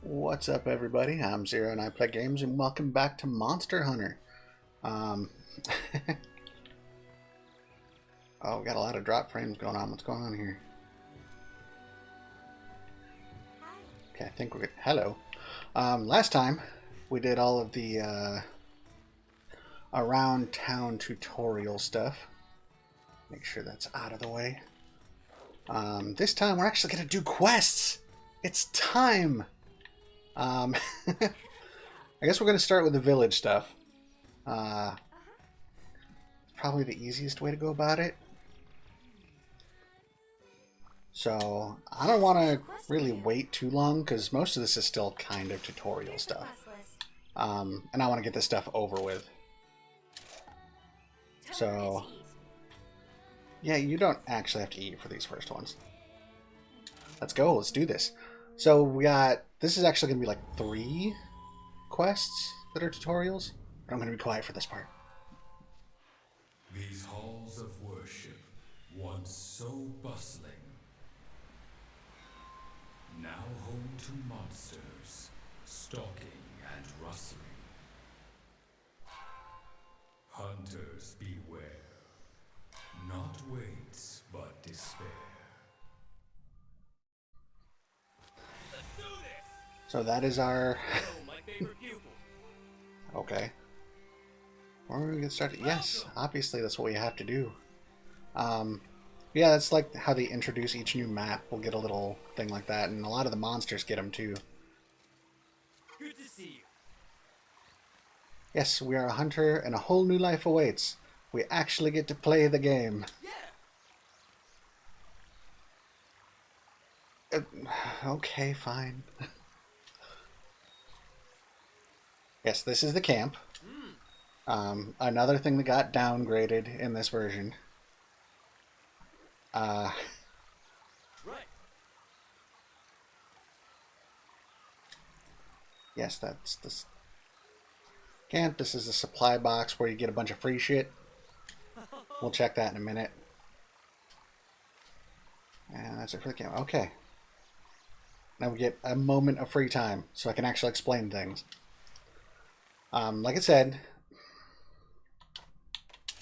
What's up, everybody? I'm Zero and I play games, and welcome back to Monster Hunter. Um, oh, we got a lot of drop frames going on. What's going on here? Okay, I think we're good. Hello. Last time we did all of the around town tutorial stuff. Make sure that's out of the way. This time we're actually going to do quests. It's time. I guess we're going to start with the village stuff. Probably the easiest way to go about it. So I don't want to really wait too long because most of this is still kind of tutorial stuff. And I want to get this stuff over with. So yeah, you don't actually have to eat for these first ones. Let's go. Let's do this. So we got, this is actually going to be like 3 quests that are tutorials. But I'm going to be quiet for this part. These halls of worship, once so bustling, now home to monsters, stalking and rustling. Hunters beware, not weights but despair. So that is our... Okay. Where are we get started? Yes, obviously that's what we have to do. Yeah, that's like how they introduce each new map. We'll get a little thing like that, and a lot of the monsters get them too. Good to see you. Yes, we are a hunter, and a whole new life awaits. We actually get to play the game. Yeah. Okay, fine. Yes, this is the camp. Another thing that got downgraded in this version. Right. Yes, that's this camp. This is a supply box where you get a bunch of free shit. We'll check that in a minute. And that's it for the camp. Okay. Now we get a moment of free time so I can actually explain things. Like I said,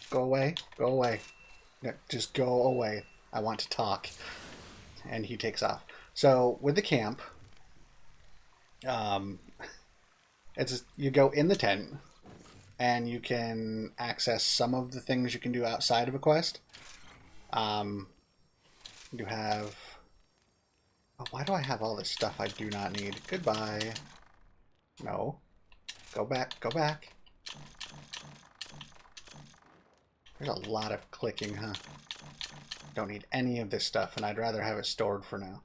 go away, go away. No, just go away. I want to talk. And he takes off. So with the camp, it's you go in the tent, and you can access some of the things you can do outside of a quest. You have... Oh, why do I have all this stuff I do not need? Goodbye. No. Go back, go back. There's a lot of clicking, huh? Don't need any of this stuff, and I'd rather have it stored for now.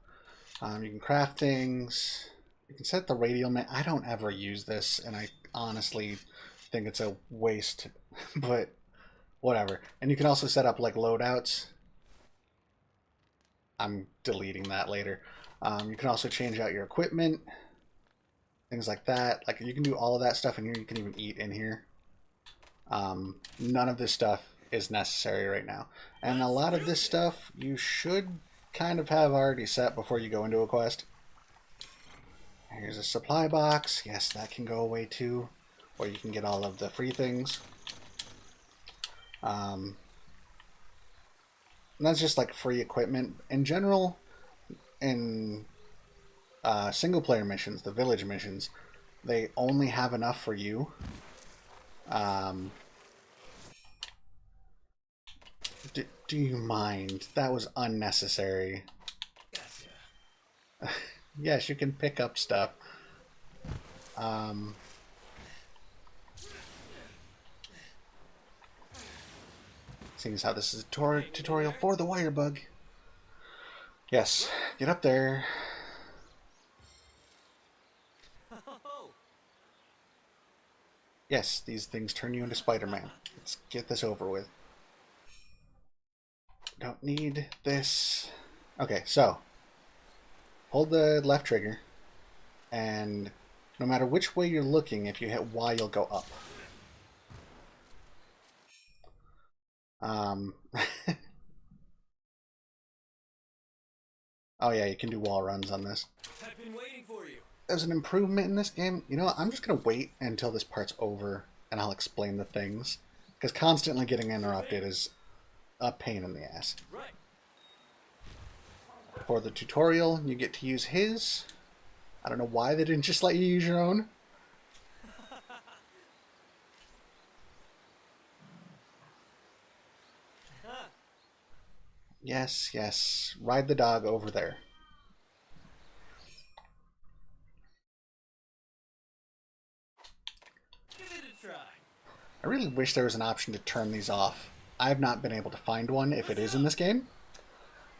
You can craft things. You can set the radial man. I don't ever use this, and I honestly think it's a waste, but whatever. And you can also set up like loadouts. I'm deleting that later. You can also change out your equipment. Things like that. Like, you can do all of that stuff in here. You can even eat in here. None of this stuff is necessary right now. And a lot of this stuff you should kind of have already set before you go into a quest. Here's a supply box. Yes, that can go away too. Or you can get all of the free things. And that's just like free equipment. In general, in single player missions, the village missions, they only have enough for you. Do you mind? That was unnecessary. Gotcha. Yes, you can pick up stuff. Seeing as how this is a tutorial for the wire bug. Yes, get up there. Yes, these things turn you into Spider-Man. Let's get this over with. Don't need this. Okay, so hold the left trigger, and no matter which way you're looking, if you hit Y, you'll go up. Oh yeah, you can do wall runs on this. I've been waiting for you. as an improvement in this game, you know what? I'm just going to wait until this part's over and I'll explain the things. Because constantly getting interrupted is a pain in the ass. For the tutorial, you get to use his. I don't know why they didn't just let you use your own. Yes, yes. Ride the dog over there. Give it a try. I really wish there was an option to turn these off. I've not been able to find one if it is in this game.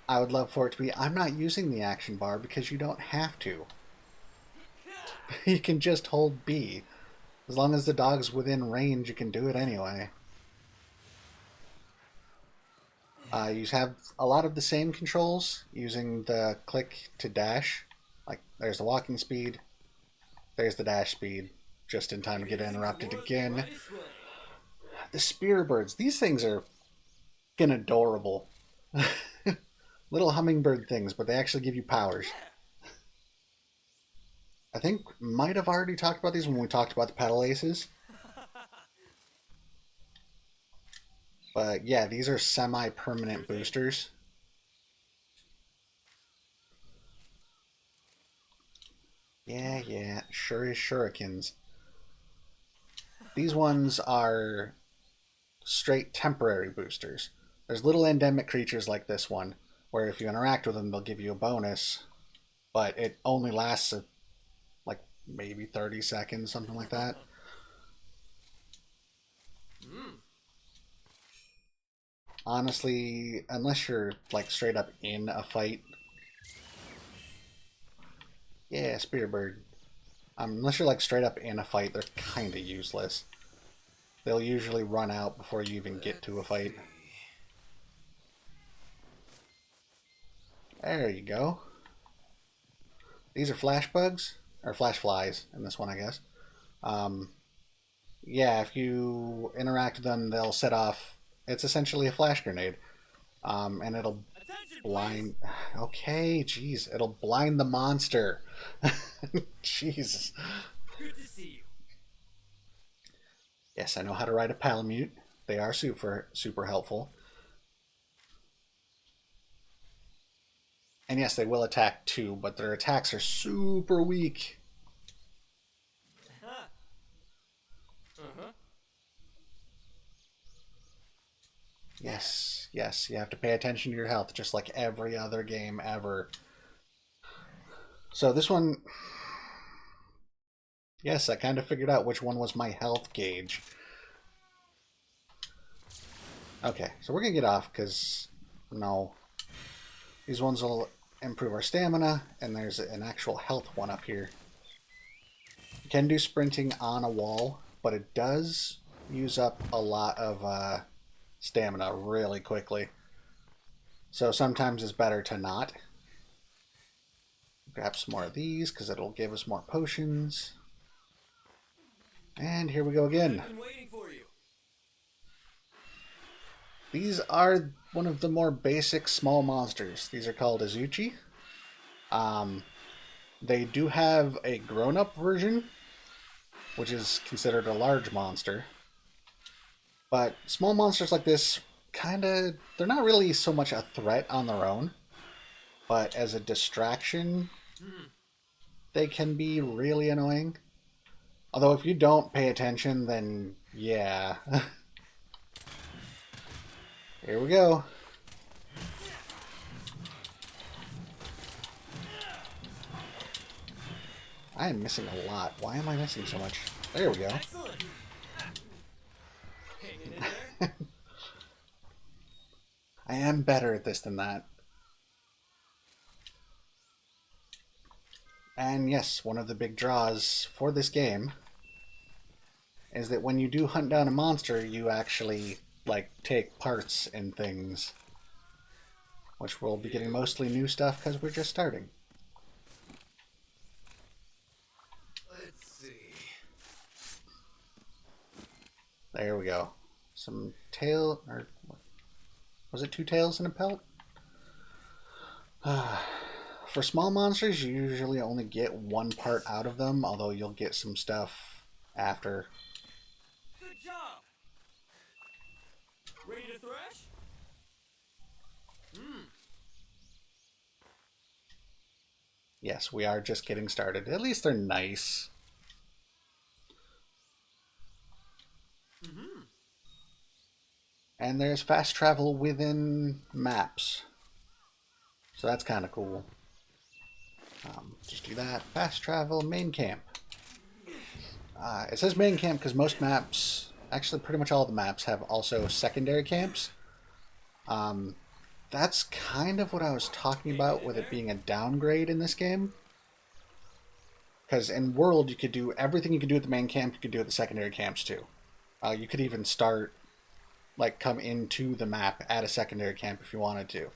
I would love for it to be, I'm not using the action bar because you don't have to. You can just hold B. As long as the dog's within range, you can do it anyway. You have a lot of the same controls using the click to dash. Like, there's the walking speed, there's the dash speed, just in time to get interrupted again. The spear birds, these things are fucking adorable. Little hummingbird things, but they actually give you powers. I think might have already talked about these when we talked about the pedal aces. But yeah, these are semi-permanent boosters. Yeah, sure is shurikens. These ones are straight temporary boosters. There's little endemic creatures like this one, where if you interact with them, they'll give you a bonus, but it only lasts like maybe 30 seconds, something like that. Honestly, unless you're like straight up in a fight. Yeah, Spearbird. Unless you're like straight up in a fight, they're kind of useless. They'll usually run out before you even get to a fight. There you go. These are flash bugs, or flash flies in this one, I guess. Yeah, if you interact with them, they'll set off. It's essentially a flash grenade, and it'll blind. Okay, jeez, it'll blind the monster. Jesus. Good to see you. Yes, I know how to ride a Palamute. They are super helpful. And yes, they will attack too, but their attacks are super weak. Yes, you have to pay attention to your health, just like every other game ever. So this one, yes, I kind of figured out which one was my health gauge. Okay, so we're going to get off because, no, these ones will improve our stamina, and there's an actual health one up here. You can do sprinting on a wall, but it does use up a lot of stamina really quickly. So sometimes it's better to not. Grab some more of these because it'll give us more potions. And here we go again. I've been waiting for you. These are one of the more basic small monsters. These are called Azuchi. They do have a grown-up version, which is considered a large monster. But small monsters like this, they're not really so much a threat on their own, but as a distraction, they can be really annoying. Although if you don't pay attention, then yeah. Here we go. I am missing a lot. Why am I missing so much? There we go. Excellent. Hanging in there. I am better at this than that. And yes, one of the big draws for this game is that when you do hunt down a monster, you actually like take parts in things, which we'll be getting mostly new stuff because we're just starting. Let's see. There we go. Some tail, or was it 2 tails and a pelt? for small monsters, you usually only get one part out of them, although you'll get some stuff after. Good job. Ready to thrash? Yes, we are just getting started. At least they're nice. And there's fast travel within maps. So that's kind of cool. Just do that. Fast travel, main camp. It says main camp because most maps, actually pretty much all the maps, have also secondary camps. That's kind of what I was talking about with it being a downgrade in this game. Because in World, you could do everything you could do at the main camp, you could do at the secondary camps too. You could even start, like, come into the map at a secondary camp if you wanted to.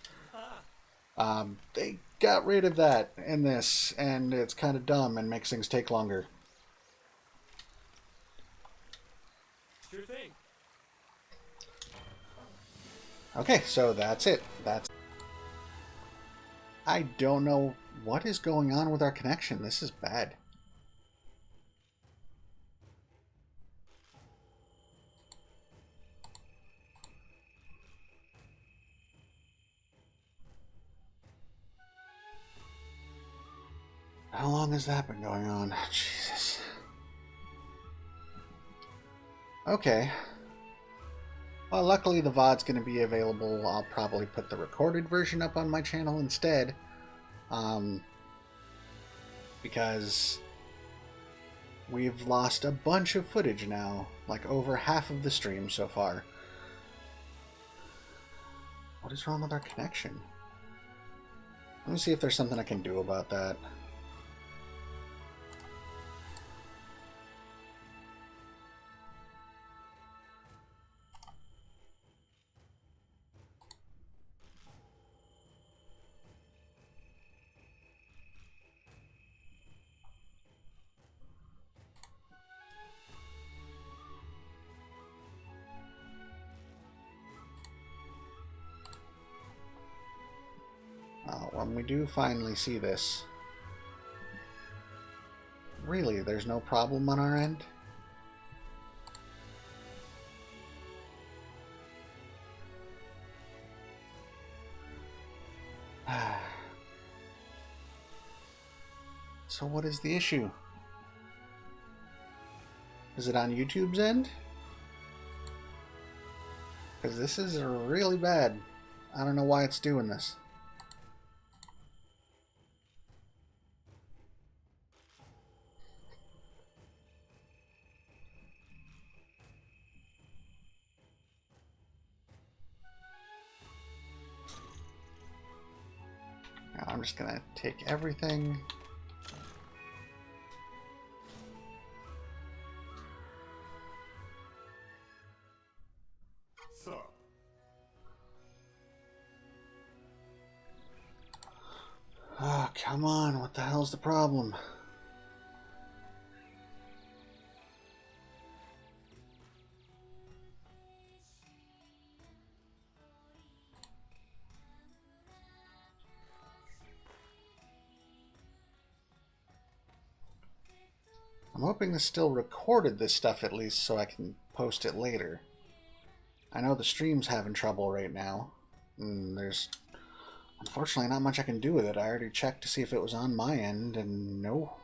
They got rid of that in this, and it's kind of dumb and makes things take longer. Sure thing. Okay, so that's it. I don't know what is going on with our connection. This is bad. How long has that been going on? Jesus. Okay. Well, luckily the VOD's going to be available. I'll probably put the recorded version up on my channel instead. Because we've lost a bunch of footage now. Like over half of the stream so far. What is wrong with our connection? Let me see if there's something I can do about that. When we do finally see this, really, there's no problem on our end? So what is the issue? Is it on YouTube's end? Because this is really bad. I don't know why it's doing this. Now I'm just gonna take everything. So, Oh, come on. What the hell's the problem? I'm hoping this still recorded this stuff at least so I can post it later. I know the stream's having trouble right now. There's unfortunately not much I can do with it. I already checked to see if it was on my end, and no.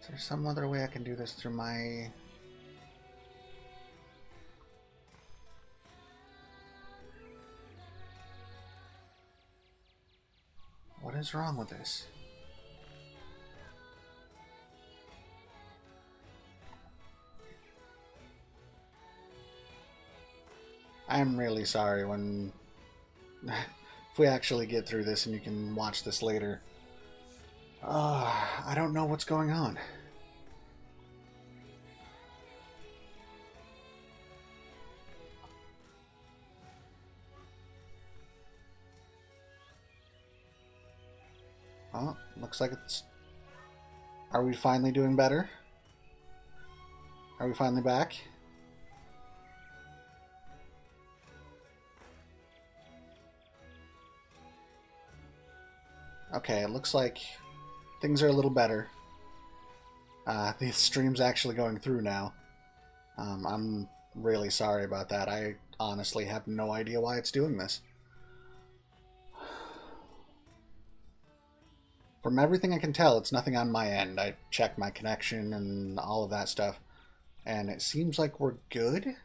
Is there some other way I can do this through my... What is wrong with this? I'm really sorry when... if we actually get through this and you can watch this later. I don't know what's going on. Oh, looks like it's Are we finally doing better? Are we finally back? Okay, it looks like things are a little better. The stream's actually going through now. I'm really sorry about that. I honestly have no idea why it's doing this. From everything I can tell, it's nothing on my end. I checked my connection and all of that stuff, and it seems like we're good.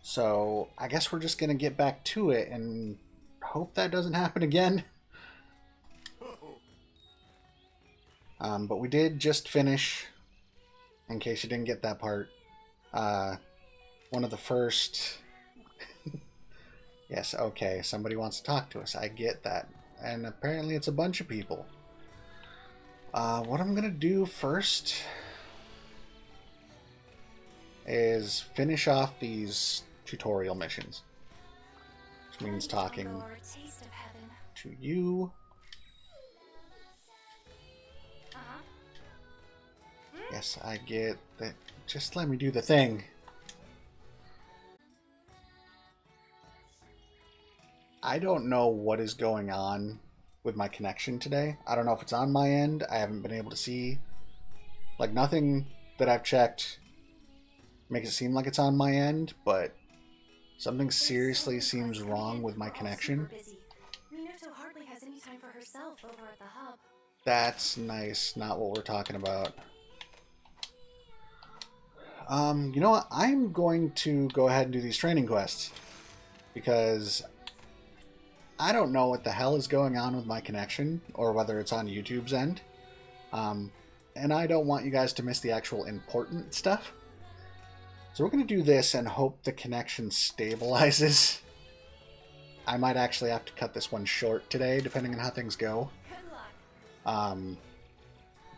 So I guess we're just gonna get back to it and hope that doesn't happen again. But we did just finish, in case you didn't get that part, one of the first... Yes, okay, somebody wants to talk to us. I get that. And apparently it's a bunch of people. What I'm going to do first is finish off these tutorial missions. Which means talking to you. Yes, I get that. Just let me do the thing. I don't know what is going on with my connection today. I don't know if it's on my end. I haven't been able to see. Like, nothing that I've checked makes it seem like it's on my end, but something seriously seems wrong with my connection. Minuto hardly has any time for herself over at the hub. That's nice. Not what we're talking about. You know what? I'm going to go ahead and do these training quests because I don't know what the hell is going on with my connection or whether it's on YouTube's end. And I don't want you guys to miss the actual important stuff. So we're going to do this and hope the connection stabilizes. I might actually have to cut this one short today, depending on how things go. I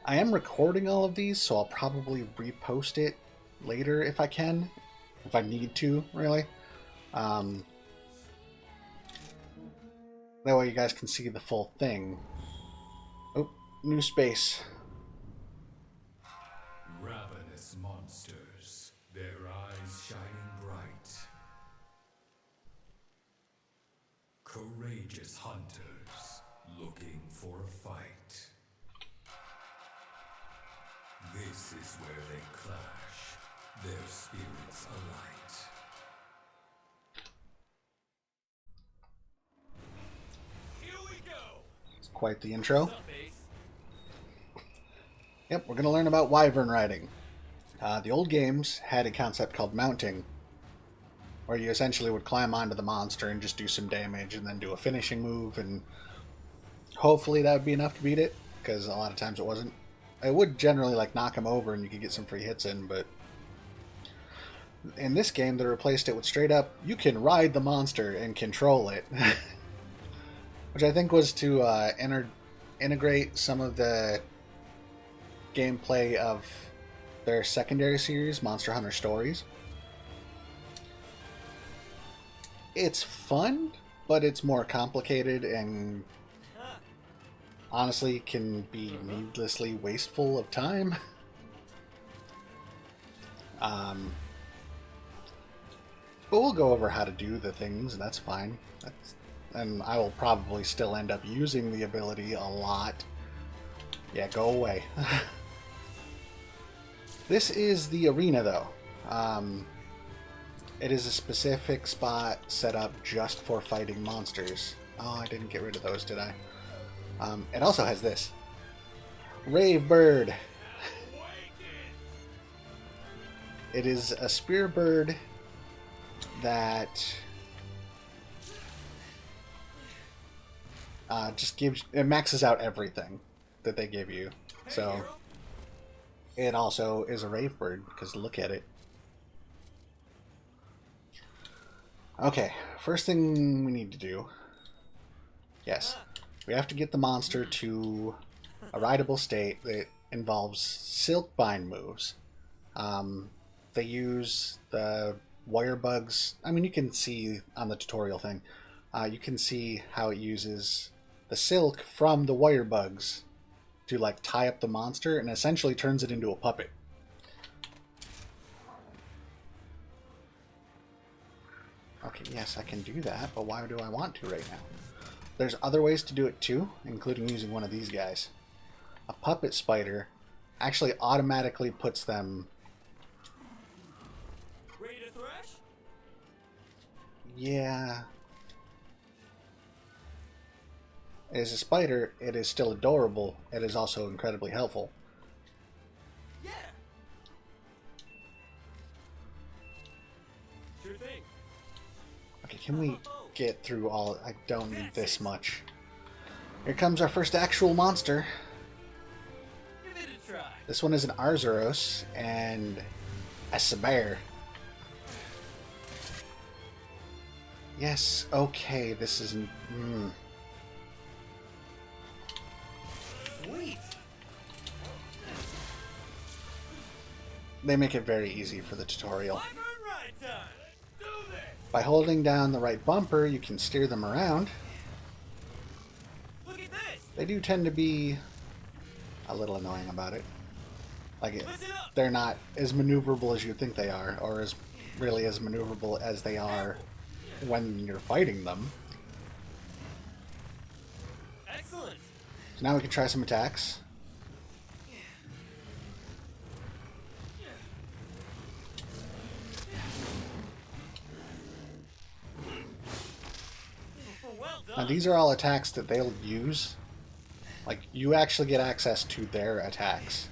am recording all of these, so I'll probably repost it later if I can. If I need to, really. That way you guys can see the full thing. Oh, new space. Ravenous monsters, their eyes shining bright. Courageous hunters, looking for a fight. This is where they clash, their spirits alight. Quite the intro. What's up, Ace? Yep, we're going to learn about wyvern riding. The old games had a concept called mounting, where you essentially would climb onto the monster and just do some damage and then do a finishing move, and hopefully that would be enough to beat it, because a lot of times it wasn't. It would generally like knock him over and you could get some free hits in, but in this game they replaced it with straight up, you can ride the monster and control it. Which I think was to integrate some of the gameplay of their secondary series, Monster Hunter Stories. It's fun, but it's more complicated and honestly can be needlessly wasteful of time. But we'll go over how to do the things, and that's fine. And I will probably still end up using the ability a lot. Yeah, go away. This is the arena, though. It is a specific spot set up just for fighting monsters. Oh, I didn't get rid of those, did I? It also has this. Rave Bird. It is a spear bird that... just gives, it maxes out everything that they give you. So it also is a rave bird, because look at it. Okay, first thing we need to do, yes, we have to get the monster to a rideable state that involves silk bind moves. They use the wire bugs. I mean, you can see on the tutorial thing, you can see how it uses the silk from the wire bugs to like tie up the monster and essentially turns it into a puppet. Okay, yes, I can do that, but why do I want to right now? There's other ways to do it too, including using one of these guys. A puppet spider actually automatically puts them... Ready to thrash? Yeah. It is a spider, it is still adorable, it is also incredibly helpful. Yeah. Sure thing. Okay, can we get through all... I don't need this much. Here comes our first actual monster. Give it a try. This one is an Arzuros and a Saber. Yes, okay, this isn't... Sweet. They make it very easy for the tutorial. Wyvern ride time. Do this. By holding down the right bumper, you can steer them around. Look at this. They do tend to be a little annoying about it. Like, Listen up. they're not as maneuverable as you think they are, or as really as maneuverable as they are when you're fighting them. Excellent. So now we can try some attacks. Well Now done. these are all attacks that they'll use. Like, you actually get access to their attacks.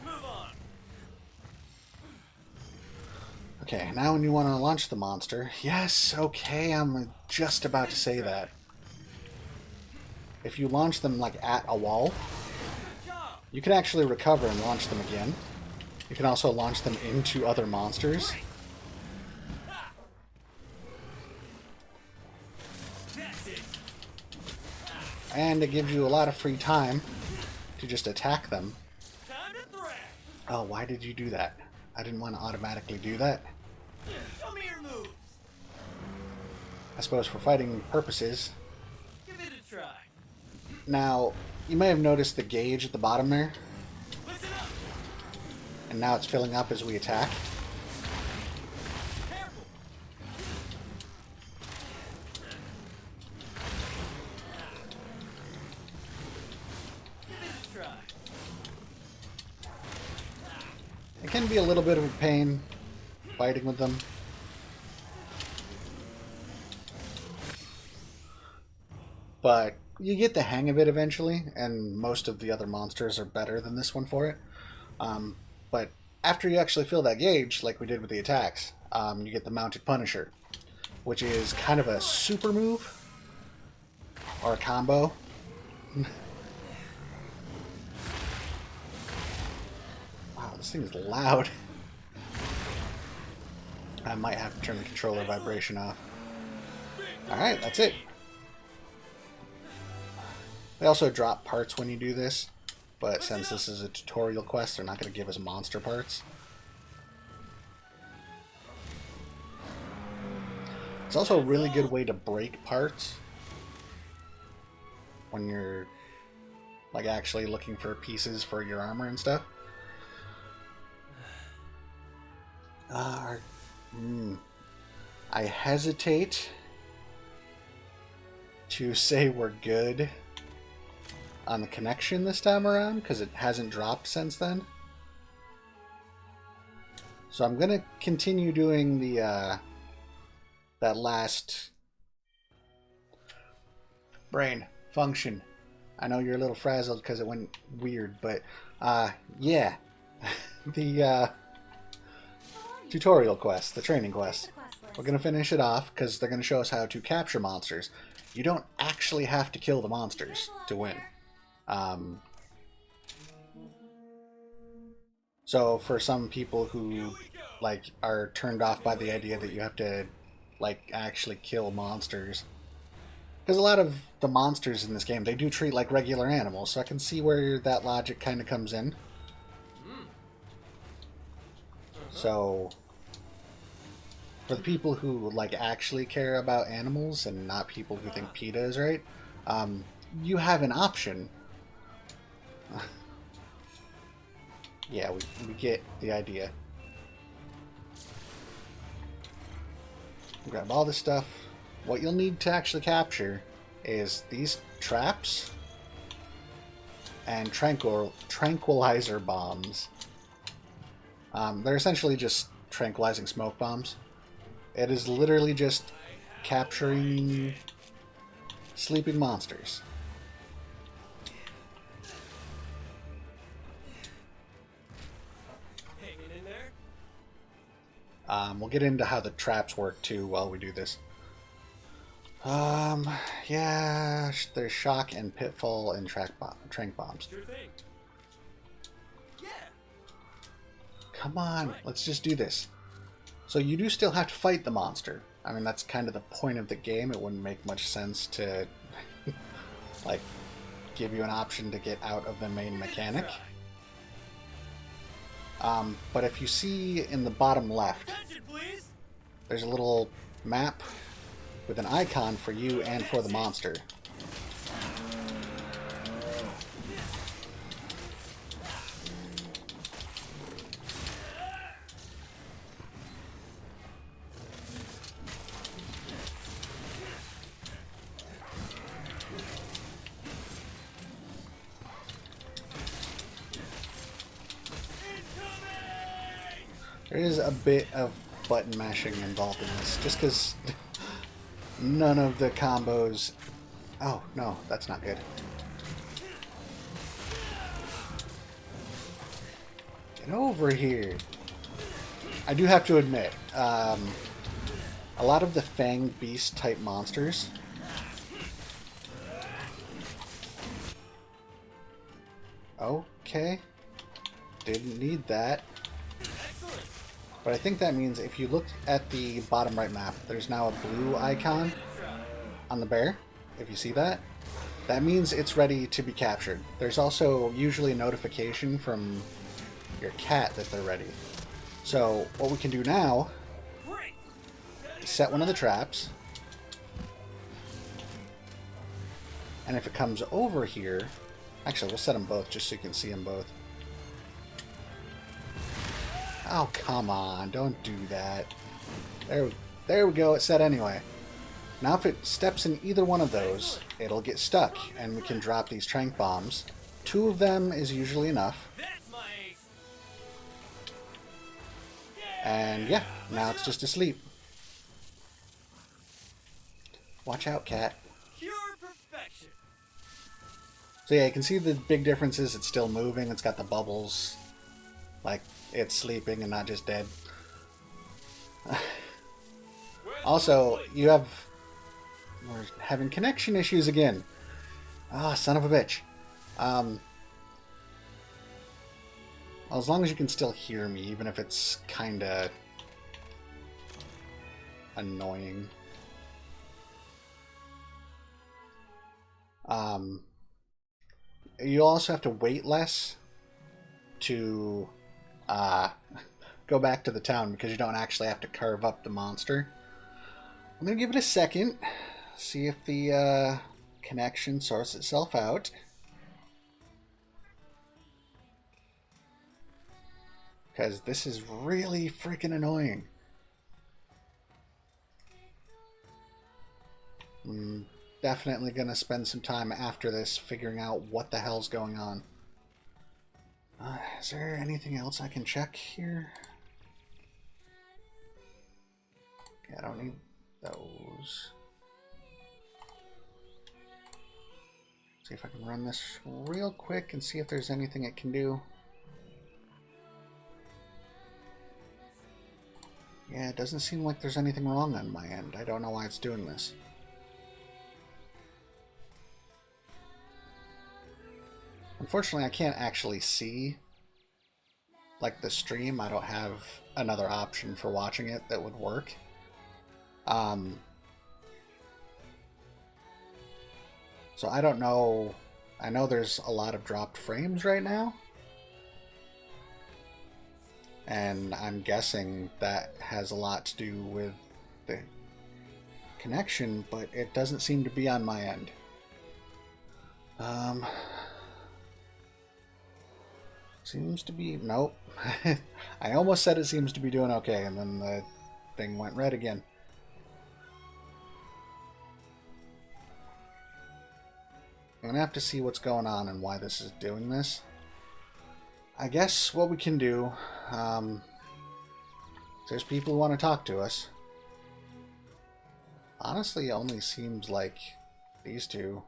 Move on. Okay, now when you want to launch the monster... Yes, okay, I'm just about to say that. If you launch them, like, at a wall, Good job. you can actually recover and launch them again. You can also launch them into other monsters. That's it. And it gives you a lot of free time to just attack them. Time to thrash. Oh, why did you do that? I didn't want to automatically do that. Show me your moves. I suppose for fighting purposes. Give it a try. Now, you may have noticed the gauge at the bottom there, Listen up. and now it's filling up as we attack. Careful. Give it a try. It can be a little bit of a pain fighting with them. But you get the hang of it eventually, and most of the other monsters are better than this one for it. But after you actually fill that gauge, like we did with the attacks, you get the Mounted Punisher, which is kind of a super move, or a combo. Wow, this thing is loud. I might have to turn the controller vibration off. Alright, that's it. They also drop parts when you do this, but since this is a tutorial quest, they're not going to give us monster parts. It's also a really good way to break parts when you're like actually looking for pieces for your armor and stuff. I hesitate to say we're good on the connection this time around because it hasn't dropped since then. So I'm gonna continue doing the that last brain function. I know you're a little frazzled because it went weird, but yeah, the tutorial quest, the training quest. We're gonna finish it off because they're gonna show us how to capture monsters. You don't actually have to kill the monsters to win. So for some people who like are turned off by the idea that you have to like actually kill monsters, because a lot of the monsters in this game, they do treat like regular animals, so I can see where that logic kind of comes in. So for the people who like actually care about animals and not people who think PETA is right, you have an option Yeah, we get the idea. Grab all this stuff. What you'll need to actually capture is these traps and tranquilizer bombs. They're essentially just tranquilizing smoke bombs. It is literally just capturing sleeping monsters. Hanging in there? We'll get into how the traps work too while we do this. Yeah, there's shock and pitfall and trank bombs. Sure thing. Yeah. Come on, let's just do this. So you do still have to fight the monster. I mean, that's kind of the point of the game. It wouldn't make much sense to, like, give you an option to get out of the main mechanic. But if you see in the bottom left, Attention, please. there's a little map with an icon for you and for the monster. There is a bit of button mashing involved in this, just because none of the combos... Oh, no, that's not good. Get over here. I do have to admit, a lot of the fanged beast type monsters... Okay. Didn't need that. But I think that means if you look at the bottom right map, there's now a blue icon on the bear. If you see that, that means it's ready to be captured. There's also usually a notification from your cat that they're ready. So what we can do now is set one of the traps. And if it comes over here, actually we'll set them both just so you can see them both. Oh, come on. Don't do that. There we go. It's set anyway. Now if it steps in either one of those, it'll get stuck, and we can drop these trank bombs. 2 of them is usually enough. That's my ace. And yeah, now it's just asleep. Watch out, cat. Pure perfection. So yeah, you can see the big difference is it's still moving. It's got the bubbles. Like, it's sleeping and not just dead. Also, you have... We're having connection issues again. Ah, son of a bitch. Well, as long as you can still hear me, even if it's kinda... annoying. You also have to wait less to... go back to the town because you don't actually have to carve up the monster. I'm going to give it a second, see if the connection sorts itself out. Because this is really freaking annoying. I'm definitely going to spend some time after this figuring out what the hell's going on. Is there anything else I can check here? Okay, I don't need those. See if I can run this real quick and see if there's anything it can do. Yeah, it doesn't seem like there's anything wrong on my end. I don't know why it's doing this. Unfortunately, I can't actually see like the stream. I don't have another option for watching it that would work. So I don't know. I know there's a lot of dropped frames right now. And I'm guessing that has a lot to do with the connection, but it doesn't seem to be on my end. Seems to be... Nope. I almost said it seems to be doing okay, and then the thing went red again. I'm going to have to see what's going on and why this is doing this. I guess what we can do... there's people who want to talk to us. Honestly, it only seems like these two.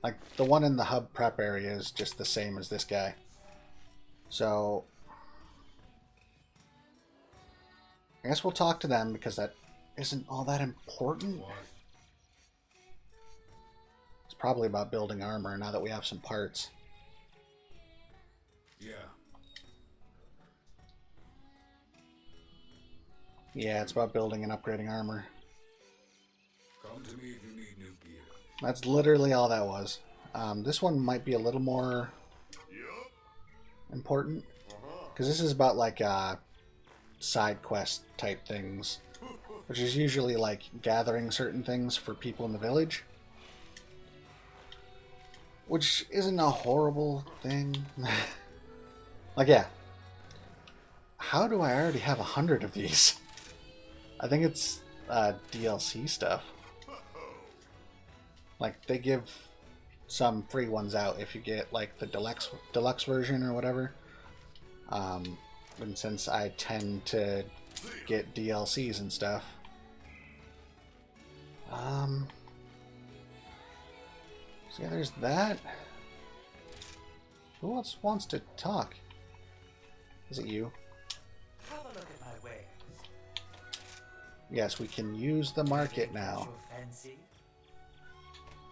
Like, the one in the hub prep area is just the same as this guy. So, I guess we'll talk to them because that isn't all that important. What? It's probably about building armor now that we have some parts. Yeah. Yeah, it's about building and upgrading armor. Come to me if you need new gear. That's literally all that was. This one might be a little more important because this is about like side quest type things, which is usually like gathering certain things for people in the village, which isn't a horrible thing. Like, yeah, how do I already have 100 of these? I think it's DLC stuff. Like, they give some free ones out if you get like the deluxe version or whatever. And since I tend to get DLCs and stuff, so yeah, there's that. Who else wants to talk? Is it you? Have a look at my wares. Yes, we can use the market now. Your fancy?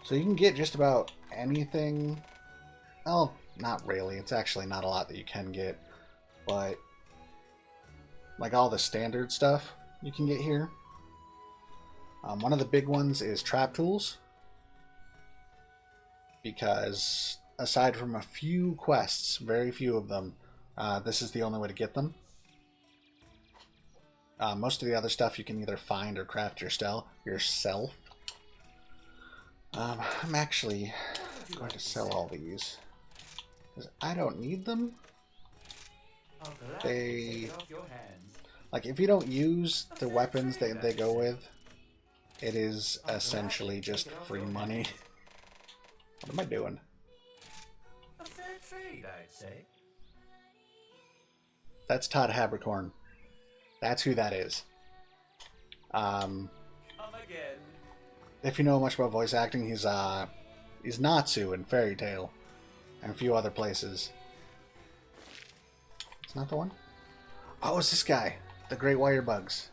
So you can get just about anything. Well, not really. It's actually not a lot that you can get. But, like all the standard stuff you can get here. One of the big ones is trap tools. Because aside from a few quests, very few of them, this is the only way to get them. Most of the other stuff you can either find or craft yourself. I'm actually going to sell all these because I don't need them. I'll gladly They, take it off your hands. like, if you don't use the weapons that they go with, it is essentially just free money. What am I doing? A fair trade, I'd say. That's Todd Habercorn. That's who that is. Again. If you know much about voice acting, he's Natsu in Fairy Tail and a few other places. It's not the one? Oh, it's this guy. The Great Wire Bugs.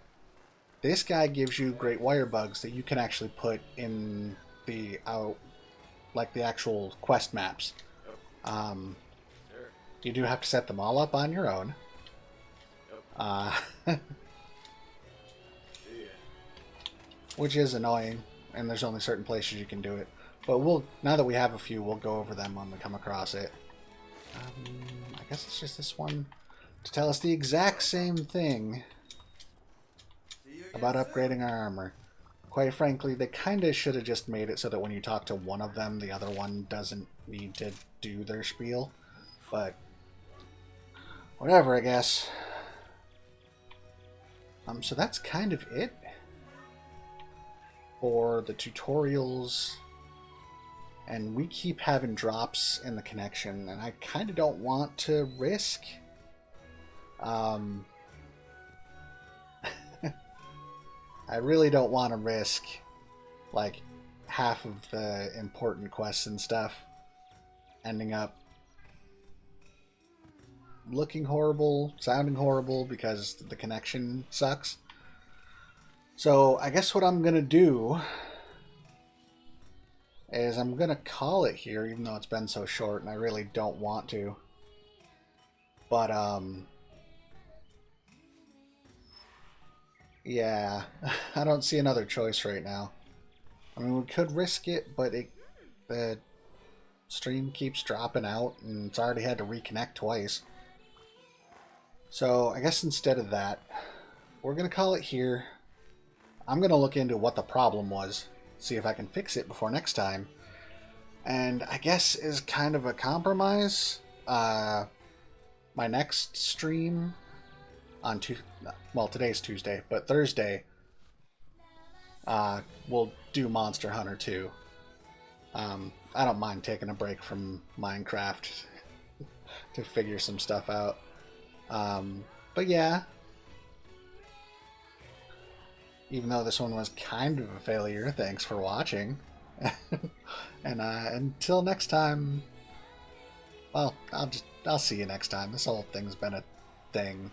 This guy gives you Great Wire Bugs that you can actually put in the like the actual quest maps. You do have to set them all up on your own. Which is annoying, and there's only certain places you can do it. But now that we have a few, we'll go over them when we come across it. I guess it's just this one to tell us the exact same thing about upgrading our armor. Quite frankly, they kind of should have just made it so that when you talk to one of them, the other one doesn't need to do their spiel. But whatever, I guess. So that's kind of it for the tutorials, and we keep having drops in the connection, and I kind of don't want to risk I really don't want to risk like half of the important quests and stuff ending up looking horrible, sounding horrible because the connection sucks. So I guess what I'm gonna do is I'm gonna call it here, even though it's been so short and I really don't want to. But yeah, I don't see another choice right now. I mean, we could risk it, but the stream keeps dropping out and it's already had to reconnect twice. So I guess instead of that, we're gonna call it here. I'm gonna look into what the problem was, see if I can fix it before next time. And I guess is kind of a compromise. my next stream on well, today's Tuesday, but Thursday, we'll do Monster Hunter 2. I don't mind taking a break from Minecraft to figure some stuff out. But yeah, even though this one was kind of a failure, thanks for watching. And until next time, well, I'll see you next time. This whole thing's been a thing.